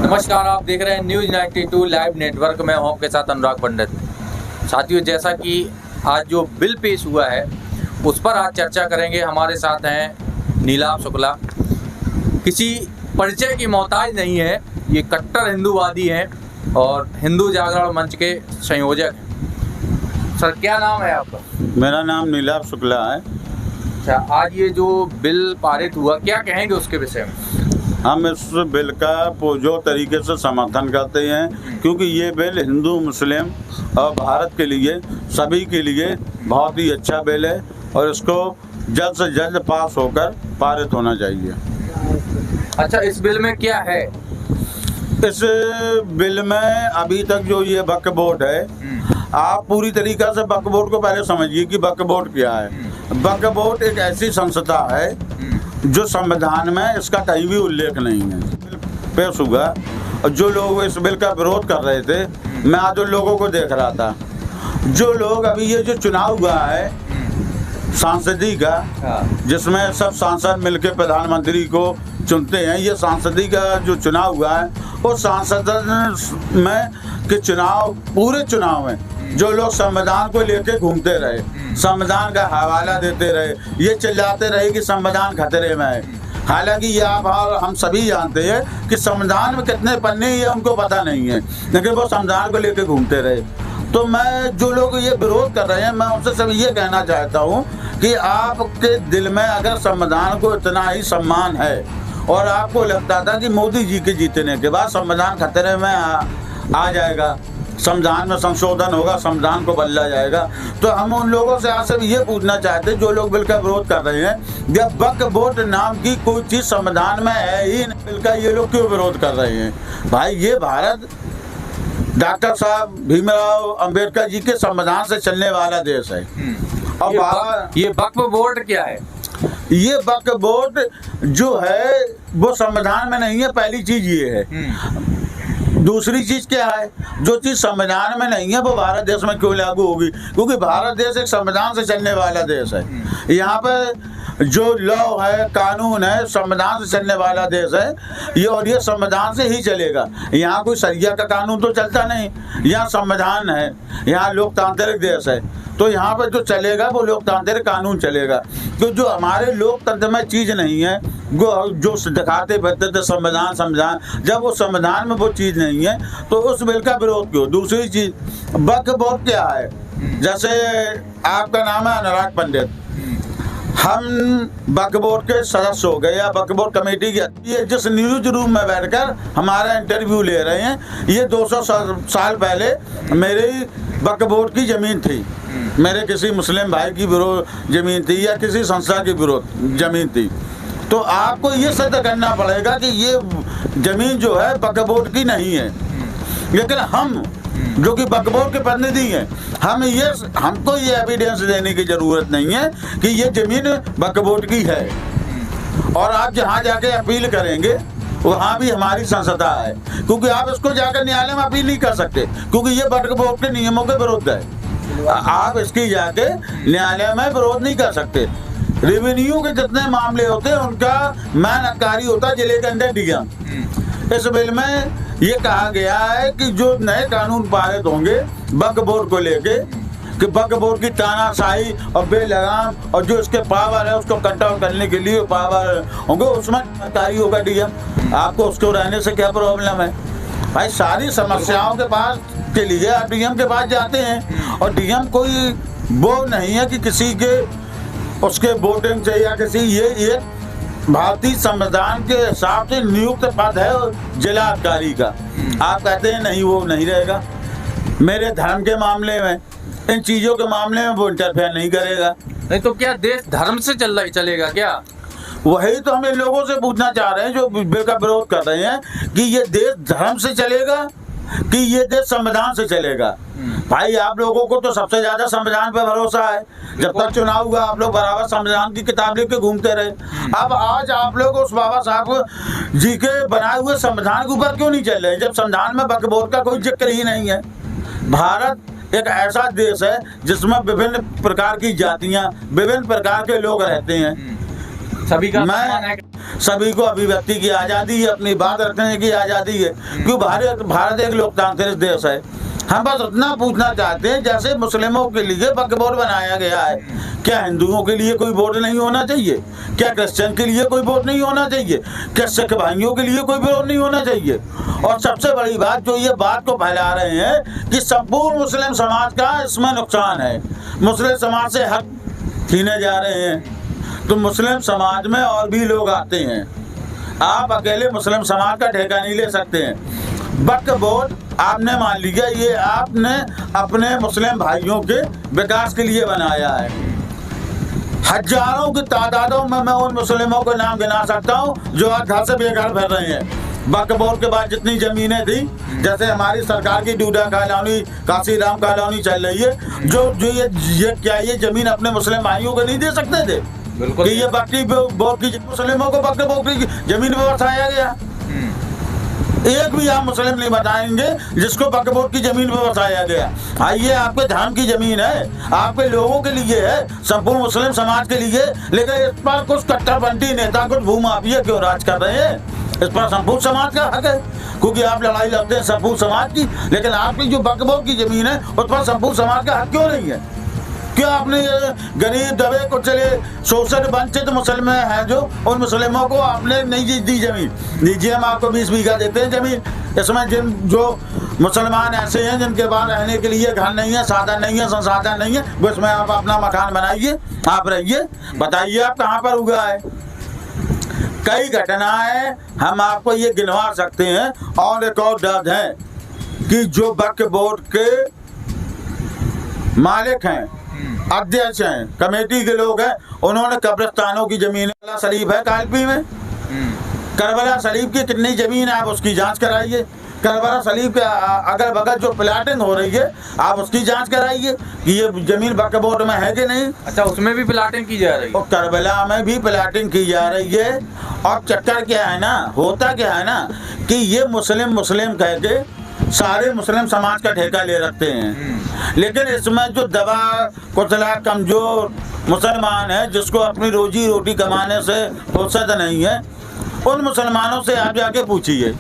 नमस्कार, आप देख रहे हैं न्यूज़ 92 लाइव नेटवर्क में हूं आपके साथ अनुराग पंडित। साथियों, जैसा कि आज जो बिल पेश हुआ है उस पर आज चर्चा करेंगे। हमारे साथ हैं नीलाभ शुक्ला। किसी परिचय की मोहताज नहीं है, ये कट्टर हिंदूवादी हैं और हिंदू जागरण मंच के संयोजक हैं। सर, क्या नाम है आपका? मेरा नाम नीलाभ शुक्ला है। अच्छा, आज ये जो बिल पारित हुआ, क्या कहेंगे उसके विषय में? हम इस बिल का पुरजोर तरीके से समर्थन करते हैं, क्योंकि ये बिल हिंदू मुस्लिम और भारत के लिए सभी के लिए बहुत ही अच्छा बिल है और इसको जल्द से जल्द पास होकर पारित होना चाहिए। अच्छा, इस बिल में क्या है? इस बिल में अभी तक जो ये वक्फ बोर्ड है, आप पूरी तरीके से वक्फ बोर्ड को पहले समझिए कि वक्फ बोर्ड क्या है। वक्फ बोर्ड एक ऐसी संस्था है जो संविधान में इसका कहीं भी उल्लेख नहीं है। पेश हुआ और जो लोग इस बिल का विरोध कर रहे थे, मैं आज उन लोगों को देख रहा था। जो लोग अभी ये जो चुनाव हुआ है सांसदी का, जिसमें सब सांसद मिलकर प्रधानमंत्री को चुनते हैं, ये सांसदी का जो चुनाव हुआ है वो सांसद में के चुनाव, पूरे चुनाव में जो लोग संविधान को लेके घूमते रहे, संविधान का हवाला देते रहे, ये चिल्लाते रहे कि संविधान खतरे में है। हालांकि ये आप और हम सभी जानते हैं कि संविधान में कितने पन्ने ये उनको पता नहीं है, लेकिन वो संविधान को लेके घूमते रहे। तो मैं जो लोग ये विरोध कर रहे हैं, मैं उनसे सब ये कहना चाहता हूँ कि आपके दिल में अगर संविधान को इतना ही सम्मान है और आपको लगता था कि मोदी जी के जीतने के बाद संविधान खतरे में आ जाएगा, संविधान में संशोधन होगा, संविधान को बदला जाएगा, तो हम उन लोगों से आज ये पूछना चाहते हैं जो लोग बिल का विरोध कर रहे हैं, जब वक्फ बोर्ड नाम की कोई चीज संविधान में है ही नहीं, बिल का ये लोग क्यों विरोध कर रहे हैं? भाई, ये भारत डॉक्टर साहब भीमराव अंबेडकर जी के संविधान से चलने वाला देश है। और ये वक्फ बोर्ड क्या है? ये वक्फ बोर्ड जो है वो संविधान में नहीं है, पहली चीज ये है। दूसरी चीज क्या है? जो चीज संविधान में नहीं है वो भारत देश में क्यों लागू होगी? क्योंकि भारत देश एक संविधान से चलने वाला देश है। यहाँ पे जो लॉ है, कानून है, संविधान से चलने वाला देश है ये, और ये संविधान से ही चलेगा। यहाँ कोई शरिया का कानून तो चलता नहीं, यहाँ संविधान है, यहाँ लोकतांत्रिक देश है, तो यहाँ पर जो चलेगा वो लोकतांत्रिक कानून चलेगा। तो जो हमारे लोकतंत्र में चीज़ नहीं है, वो जो दिखाते फिरते थे संविधान, जब वो संविधान में वो चीज़ नहीं है तो उस बिल का विरोध क्यों? दूसरी चीज़, वक्फ बोर्ड क्या है? जैसे आपका नाम है अनुराग पंडित, हम वक्फ बोर्ड के सदस्य हो गए या वक्फ बोर्ड कमेटी के, ये जिस न्यूज रूम में बैठकर हमारा इंटरव्यू ले रहे हैं, ये 200 साल पहले मेरी वक्फ बोर्ड की जमीन थी, मेरे किसी मुस्लिम भाई की विरोध जमीन थी या किसी संस्था की विरोध जमीन थी। तो आपको ये सिद्ध करना पड़ेगा कि ये जमीन जो है वक्फ बोर्ड की नहीं है। लेकिन हम जो कि वक्फ बोर्ड के प्रतिनिधि हैं, हमको ये एविडेंस देने की जरूरत नहीं है कि ये जमीन वक्फ बोर्ड की है। और आप जहाँ जाके अपील करेंगे वहाँ भी हमारी संस्था है, क्योंकि आप इसको जाकर न्यायालय में अपील नहीं कर सकते, क्योंकि ये वक्फ बोर्ड के नियमों के विरुद्ध है। आप इसकी जाके न्यायालय में विरोध नहीं कर सकते। रेवेन्यू के जितने मामले होते हैं उनका मैन अधिकारी होता है जिले के अंदर डीएम। इस बिल में ये कहा गया है कि जो नए कानून पारित होंगे वक्फ बोर्ड को लेके, कि वक्फ बोर्ड की तानाशाही और बेलगाम और जो इसके पावर है उसको कट आउट करने के लिए पावर होंगे, उसमें अधिकारी होगा डीएम। आपको उसको रहने से क्या प्रॉब्लम है? भाई, सारी समस्याओं के पास के लिए आप डीएम के पास जाते हैं, और डीएम कोई वो नहीं है कि किसी के उसके वोटिंग से या किसी, ये भारतीय संविधान के हिसाब से नियुक्त पद है जिला अधिकारी का। आप कहते हैं नहीं, वो नहीं रहेगा। मेरे धर्म के मामले में, इन चीजों के मामले में वो इंटरफेयर नहीं करेगा। नहीं तो क्या देश धर्म से चलेगा क्या? वही तो हम इन लोगों से पूछना चाह रहे हैं जो बिल का विरोध कर रहे हैं कि ये देश धर्म से चलेगा कि ये देश संविधान से चलेगा। भाई, आप लोगों को तो सबसे ज्यादा संविधान पे भरोसा है। जब तक चुनाव हुआ आप लोग बराबर संविधान की किताब लेके घूमते रहे। अब आज आप लोग उस बाबा साहब जी के बनाए हुए संविधान के ऊपर क्यों नहीं चल रहे, जब संविधान में वक्फ बोर्ड का कोई जिक्र ही नहीं है? भारत एक ऐसा देश है जिसमें विभिन्न प्रकार की जातियां, विभिन्न प्रकार के लोग रहते हैं। सभी का सम्मान है। सभी को अभिव्यक्ति की आज़ादी है, अपनी बात रखने की आज़ादी है, क्यों भारत एक लोकतांत्रिक देश है। हम बस उतना पूछना चाहते हैं, जैसे मुस्लिमों के लिए वक्फ बोर्ड बनाया गया है, क्या हिंदुओं के लिए कोई वोट नहीं होना चाहिए? क्या क्रिश्चियन के लिए कोई वोट नहीं होना चाहिए? क्या सिख भाइयों के लिए कोई वोट नहीं होना चाहिए? और सबसे बड़ी बात जो ये बात को फैला रहे हैं कि संपूर्ण मुस्लिम समाज का इसमें नुकसान है, मुस्लिम समाज से हक छीने जा रहे हैं। तो मुस्लिम समाज में और भी लोग आते हैं, आप अकेले मुस्लिम समाज का ठेका नहीं ले सकते हैं। वक्फ बोर्ड आपने मान लिया, ये आपने अपने मुस्लिम भाइयों के विकास के लिए बनाया है। हजारों की तादादों में मैं उन मुस्लिमों के नाम गिना सकता हूँ जो आज घर से बेघर फिर रहे हैं। वक्फ बोर्ड के बाद जितनी जमीनें थी, जैसे हमारी सरकार की डूडा कॉलोनी, काशीराम कॉलोनी चल रही है, जो ये क्या ये जमीन अपने मुस्लिम भाइयों को नहीं दे सकते थे? बिल्कुल। कि ये वक्फ बोर्ड की मुस्लिमों को वक्फ बोर्ड की जमीन में बसाया गया? एक भी आप मुस्लिम नहीं बताएंगे जिसको वक्फ बोर्ड की जमीन में बसाया गया। आइए, आपके धर्म की जमीन है, आपके लोगों के लिए है, संपूर्ण मुस्लिम समाज के लिए, लेकिन इस पर कुछ कट्टरपंथी नेता, कुछ भूमाफिया क्यों राज कर रहे हैं? इस पर संपूर्ण समाज का हक है, क्योंकि आप लड़ाई लड़ते हैं संपूर्ण समाज की, लेकिन आपकी जो वक्फ बोर्ड की जमीन है उस पर संपूर्ण समाज का हक क्यों नहीं है? क्या आपने गरीब दबे कुचले शोषित वंचित मुसलमान हैं जो, उन मुसलमानों को आपने नहीं दी जमीन? लीजिए, हम आपको 20 बीघा देते हैं जमीन। इसमें जो मुसलमान ऐसे हैं जिनके पास रहने के लिए घर नहीं है, साधन नहीं है, संसाधन नहीं है, वो इसमें आप अपना मकान बनाइए, आप रहिए, बताइए आप कहाँ पर हुआ है। कई घटनाएं हम आपको ये गिनवा सकते हैं और रिकॉर्ड दर्ज है कि जो वक्फ बोर्ड के मालिक हैं, अध्यक्ष हैं, कमेटी के लोग हैं, उन्होंने कब्रिस्तानों की जमीन, करबला शरीफ है कालपी में, करबला शरीफ की कितनी जमीन है आप उसकी जांच कराइए। करबला शरीफ के अगल बगल जो प्लाटिंग हो रही है आप उसकी जांच कराइए कि ये जमीन वक्फ बोर्ड में है कि नहीं। अच्छा, उसमें भी प्लाटिंग की जा रही है? और करबला में भी प्लाटिंग की जा रही है। और चक्कर क्या है ना, होता क्या है ना कि ये मुस्लिम कह के सारे मुस्लिम समाज का ठेका ले रखते हैं, लेकिन इसमें जो दबा कुचला कमजोर मुसलमान है, जिसको अपनी रोजी रोटी कमाने से फुर्सत नहीं है, उन मुसलमानों से आप जाके पूछिए।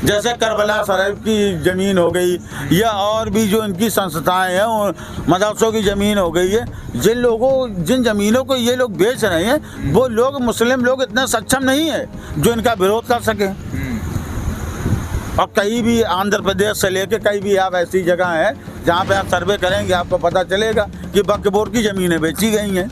जैसे करबला शरीफ की ज़मीन हो गई, या और भी जो इनकी संस्थाएं हैं, मदरसों की ज़मीन हो गई है, जिन ज़मीनों को ये लोग बेच रहे हैं, वो लोग मुस्लिम लोग इतने सक्षम नहीं है जो इनका विरोध कर सके। और कहीं भी आंध्र प्रदेश से लेके कहीं भी आप ऐसी जगह है जहाँ पे आप सर्वे करेंगे आपको पता चलेगा कि वक्फ बोर्ड की ज़मीनें बेची गई हैं।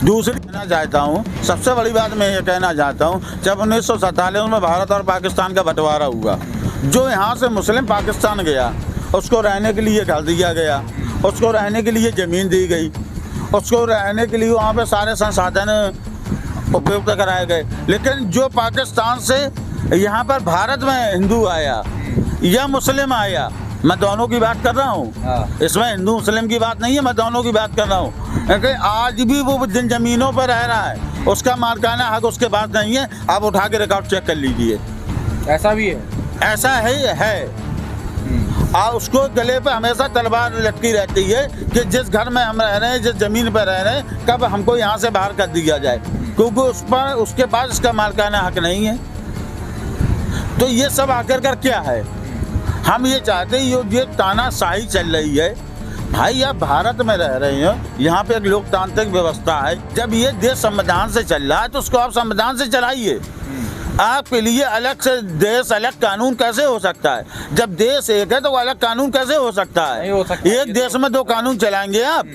दूसरी कहना चाहता हूँ, सबसे बड़ी बात मैं ये कहना चाहता हूँ, जब 1947 में भारत और पाकिस्तान का बंटवारा हुआ, जो यहाँ से मुस्लिम पाकिस्तान गया उसको रहने के लिए घर दिया गया, उसको रहने के लिए ज़मीन दी गई, उसको रहने के लिए वहाँ पे सारे संसाधन उपयुक्त कराए गए। लेकिन जो पाकिस्तान से यहाँ पर भारत में हिंदू आया या मुस्लिम आया, मैं दोनों की बात कर रहा हूँ, इसमें हिंदू मुस्लिम की बात नहीं है, मैं दोनों की बात कर रहा हूँ। क्योंकि आज भी वो जिन जमीनों पर रह रहा है उसका मालिकाना हक उसके पास नहीं है। आप उठा के रिकॉर्ड चेक कर लीजिए, ऐसा भी है, ऐसा है। और उसको गले पे हमेशा तलवार लटकी रहती है कि जिस घर में हम रह रहे हैं, जिस जमीन पर रह रहे हैं, कब हमको यहाँ से बाहर कर दिया जाए, क्योंकि उसके पास इसका मालिकाना हक नहीं है। तो ये सब आकर कर क्या है, हम ये चाहते हैं, ये तानाशाही चल रही है। भाई, आप भारत में रह रहे हैं, यहाँ पे एक लोकतांत्रिक व्यवस्था है। जब ये देश संविधान से चल रहा है तो उसको आप संविधान से चलाइए। आपके लिए अलग से देश, अलग कानून कैसे हो सकता है? जब देश एक है तो अलग कानून कैसे हो सकता है? एक देश में दो कानून चलाएंगे आप?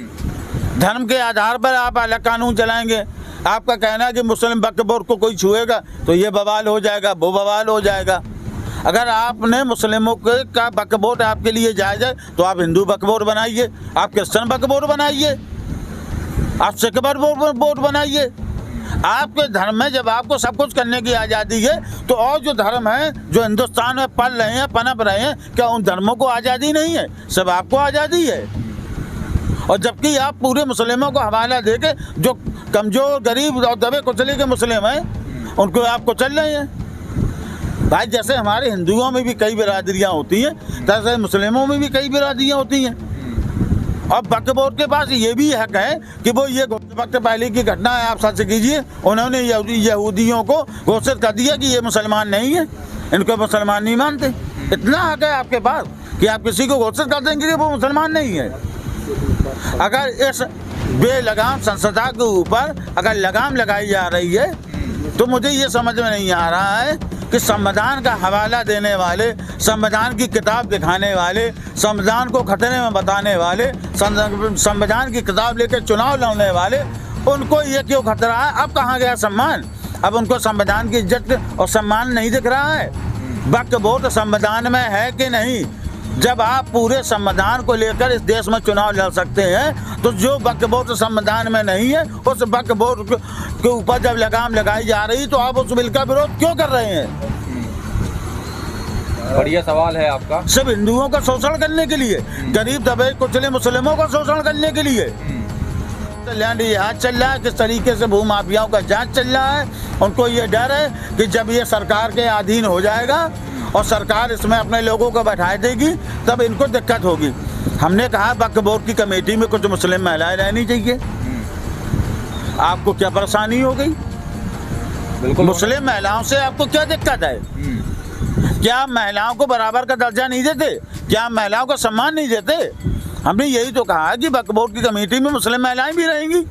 धर्म के आधार पर आप अलग कानून चलाएंगे। आपका कहना है कि मुस्लिम वक्फ बोर्ड को कोई छुएगा तो ये बवाल हो जाएगा, वो बवाल हो जाएगा। अगर आपने मुस्लिमों का वक्फ बोर्ड आपके लिए जायज़ है तो आप हिंदू वक्फ बोर्ड बनाइए, आप क्रिश्चियन वक्फ बोर्ड बनाइए, आप सिख बोर्ड बनाइए। आपके धर्म में जब आपको सब कुछ करने की आज़ादी है तो और जो धर्म है जो हिंदुस्तान में पल रहे हैं, पनप रहे हैं, क्या उन धर्मों को आज़ादी नहीं है? सब आपको आज़ादी है। और जबकि आप पूरे मुस्लिमों को हवाला दे के जो कमज़ोर, गरीब और दबे कुचले के मुस्लिम हैं उनको आप कुचल रहे हैं। भाई, जैसे हमारे हिंदुओं में भी कई बिरादरियाँ होती हैं, तैसे मुस्लिमों में भी कई बिरादरियाँ होती हैं। अब वक्फ बोर्ड के पास ये भी हक है कि वो ये वक्त पहले की घटना है, आप सच कीजिए, उन्होंने यहूदियों को घोषित कर दिया कि ये मुसलमान नहीं है, इनको मुसलमान नहीं मानते। इतना हक है आपके पास कि आप किसी को घोषित कर देंगे कि वो मुसलमान नहीं है। अगर इस बेलगाम संस्था के ऊपर अगर लगाम लगाई जा रही है तो मुझे ये समझ में नहीं आ रहा है कि संविधान का हवाला देने वाले, संविधान की किताब दिखाने वाले, संविधान को खतरे में बताने वाले, संविधान की किताब लेकर चुनाव लड़ने वाले, उनको ये क्यों खतरा है? अब कहाँ गया सम्मान? अब उनको संविधान की इज्जत और सम्मान नहीं दिख रहा है। वक्फ बोर्ड संविधान में है कि नहीं? जब आप पूरे संविधान को लेकर इस देश में चुनाव लड़ सकते हैं तो जो वक्फ बोर्ड संविधान में नहीं है उस वक्फ बोर्ड के ऊपर जब लगाम लगाई जा रही तो आप उस बिल का विरोध क्यों कर रहे हैं? बढ़िया सवाल है आपका। सब हिंदुओं का शोषण करने के लिए, गरीब दबे कुचले मुस्लिमों का शोषण करने के लिए लैंड जहाज चल रहा है। किस तरीके से भू माफियाओं का जांच चल रहा है। उनको ये डर है कि जब ये सरकार के अधीन हो जाएगा और सरकार इसमें अपने लोगों को बैठा देगी तब इनको दिक्कत होगी। हमने कहा वक्फ बोर्ड की कमेटी में कुछ मुस्लिम महिलाएं रहनी चाहिए। आपको क्या परेशानी हो गई? बिल्कुल, मुस्लिम महिलाओं से आपको क्या दिक्कत है? क्या महिलाओं को बराबर का दर्जा नहीं देते? क्या महिलाओं को सम्मान नहीं देते? हमने यही तो कहा कि वक्फ बोर्ड की कमेटी में मुस्लिम महिलाएं भी रहेंगी।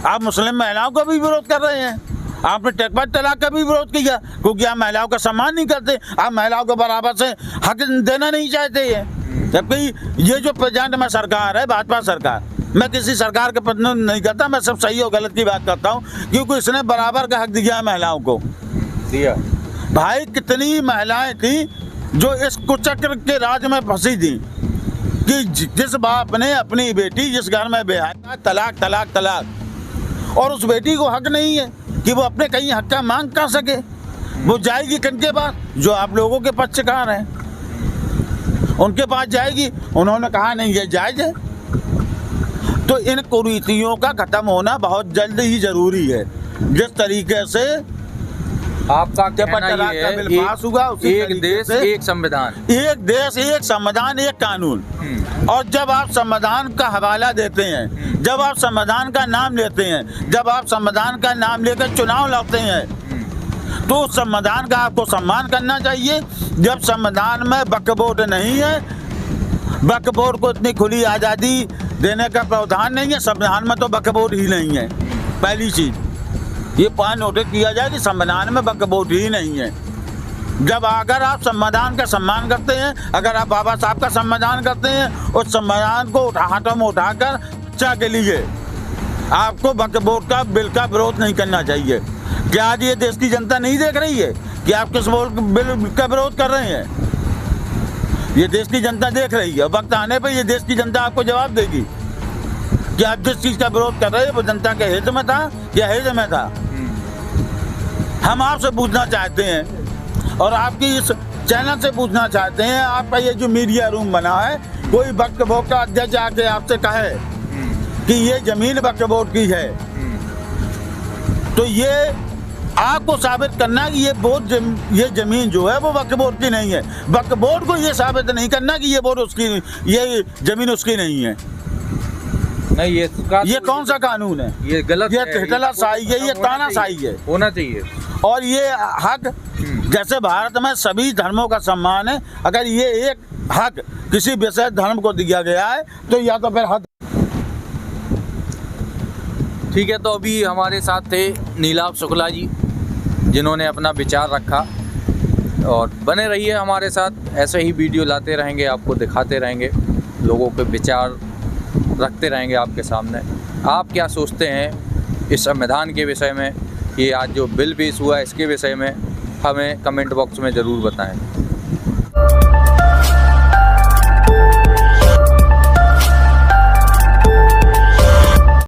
आप मुस्लिम महिलाओं का भी विरोध कर रहे हैं। आपने तलाक का भी विरोध किया क्योंकि आप महिलाओं का सम्मान नहीं करते। आप महिलाओं को बराबर से हक देना नहीं चाहते हैं। जबकि ये जो प्रेजेंट में सरकार है, भाजपा सरकार, मैं किसी सरकार के प्रतिनिधित्व नहीं करता, मैं सब सही और गलत की बात करता हूँ, क्योंकि इसने बराबर का हक दिया है महिलाओं को। दिया भाई, कितनी महिलाएं थी जो इस कुचक्र के राज में फंसी थी कि जिस बाप ने अपनी बेटी जिस घर में ब्याह, तलाक तलाक तलाक, और उस बेटी को हक नहीं है कि वो अपने कहीं हक का मांग कर सके। वो जाएगी किनके पास? जो आप लोगों के पक्षकार हैं, उनके पास जाएगी। उन्होंने कहा नहीं ये जायज है। तो इन कुरीतियों का खत्म होना बहुत जल्द ही जरूरी है। जिस तरीके से आपका कहना ये है, बिल पास हुआ, एक देश एक संविधान, एक देश एक संविधान एक कानून। और जब आप संविधान का हवाला देते हैं, जब आप संविधान का नाम लेते हैं, जब आप संविधान का नाम लेकर चुनाव लड़ते हैं तो उस संविधान का आपको सम्मान करना चाहिए। जब संविधान में वक्फ बोर्ड नहीं है, वक्फ बोर्ड को इतनी खुली आज़ादी देने का प्रावधान नहीं है, संविधान में तो वक्फ बोर्ड ही नहीं है। पहली चीज ये पॉइंट नोटिस किया जाए कि संविधान में वक्फ बोर्ड ही नहीं है। जब अगर आप संविधान का सम्मान करते हैं, अगर आप बाबा साहब का सम्मान करते हैं, उस संविधान को हाथों में उठाकर चर्चा के लिए आपको वक्फ बोर्ड का बिल का विरोध नहीं करना चाहिए। क्या आज ये देश की जनता नहीं देख रही है कि आप किस बिल का विरोध कर रहे हैं? ये देश की जनता देख रही है। वक्त आने पर ये देश की जनता आपको जवाब देगी कि आप जिस चीज का विरोध कर रहे हैं वो जनता के हित में था या हित में था। हम आपसे पूछना चाहते हैं और आपकी इस चैनल से पूछना चाहते हैं, आपका ये जो मीडिया रूम बना है, कोई वक्फ बोर्ड का अध्यक्ष आके आपसे कहे कि ये जमीन वक्फ बोर्ड की है, तो ये आपको साबित करना कि ये जमीन जो है वो वक्फ बोर्ड की नहीं है। वक्फ बोर्ड को ये साबित नहीं करना कि ये जमीन उसकी नहीं है। नहीं, ये कौन सा कानून है? ये गलत, ये तहतलाशाही है, ये तानाशाही है। होना चाहिए। और ये हक, जैसे भारत में सभी धर्मों का सम्मान है, अगर ये एक हक किसी विशेष धर्म को दिया गया है तो या तो फिर हक। ठीक है, तो अभी हमारे साथ थे नीलाभ शुक्ला जी, जिन्होंने अपना विचार रखा। और बने रहिए हमारे साथ, ऐसे ही वीडियो लाते रहेंगे, आपको दिखाते रहेंगे, लोगों के विचार रखते रहेंगे आपके सामने। आप क्या सोचते हैं इस संविधान के विषय में, ये आज जो बिल पेश हुआ है इसके विषय में, हमें कमेंट बॉक्स में ज़रूर बताएं।